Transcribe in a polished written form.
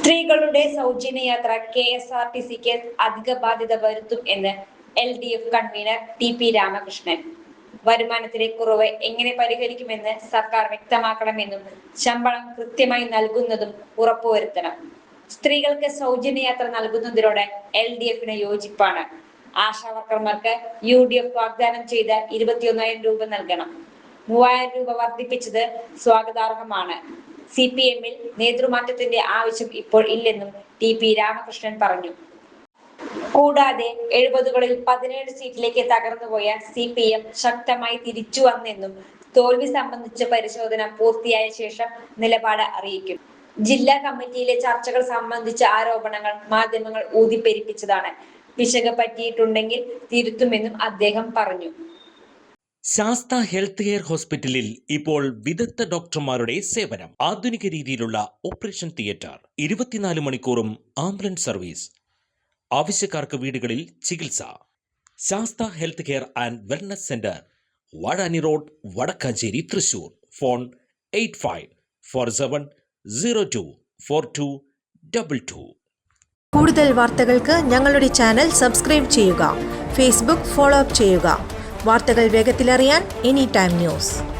സ്ത്രീകളുടെ സൗജന്യ യാത്ര KSRTCക്ക് അധിക ബാധ്യത വരുത്തും എന്ന് LDF കൺവീനർ TP രാമകൃഷ്ണൻ. വരുമാനത്തിലെ കുറവ് എങ്ങനെ പരിഹരിക്കുമെന്ന് സർക്കാർ വ്യക്തമാക്കണമെന്നും ശമ്പളം കൃത്യമായി നൽകുന്നതും ഉറപ്പുവരുത്തണം. സ്ത്രീകൾക്ക് സൗജന്യ യാത്ര നൽകുന്നതിനോട് LDFന് യോജിപ്പാണ്. ആശാവർക്കർമാർക്ക് UDF വാഗ്ദാനം ചെയ്ത 21,000 രൂപ നൽകണം. 3,000 രൂപ വർദ്ധിപ്പിച്ചത് സ്വാഗതാർഹമാണ്. CPM-ൽ നേതൃമാറ്റത്തിന്റെ ആവശ്യം ഇപ്പോൾ ഇല്ലെന്നും TP രാമകൃഷ്ണൻ പറഞ്ഞു. കൂടാതെ 70കളിൽ 17 സീറ്റിലേക്ക് തകർന്നുപോയ CPM ശക്തമായി തിരിച്ചു വന്നെന്നും തോൽവി സംബന്ധിച്ച പരിശോധന പൂർത്തിയായ ശേഷം നിലപാട് അറിയിക്കും. ജില്ലാ കമ്മിറ്റിയിലെ ചർച്ചകൾ സംബന്ധിച്ച ആരോപണങ്ങൾ മാധ്യമങ്ങൾ ഊതിപ്പെരിപ്പിച്ചതാണ്. പിശക് പറ്റിയിട്ടുണ്ടെങ്കിൽ തിരുത്തുമെന്നും അദ്ദേഹം പറഞ്ഞു. ശാസ്ത ഹെൽത്ത് കെയർ ഹോസ്പിറ്റലിൽ ഇപ്പോൾ വിദഗ്ധ ഡോക്ടർമാരുടെ സേവനം. ആധുനിക രീതിയിലുള്ള ഓപ്പറേഷൻ തിയേറ്റർ, 24 മണിക്കൂറും ആംബുലൻസ് സർവീസ്, ആവശ്യക്കാർക്ക് വീടുകളിൽ ചികിത്സ. Sastha health care and wellness centre, Vazhani road, Vadakkanchery, Thrissur. Phone 8547024222. കൂടുതൽ വാർത്തകൾക്ക് ഞങ്ങളുടെ ചാനൽ സബ്സ്ക്രൈബ് ചെയ്യുക. ഫേസ്ബുക്ക് ഫോളോ അപ്പ് ചെയ്യുക. വാർത്തകൾ വേഗത്തിലറിയാൻ Anytime News.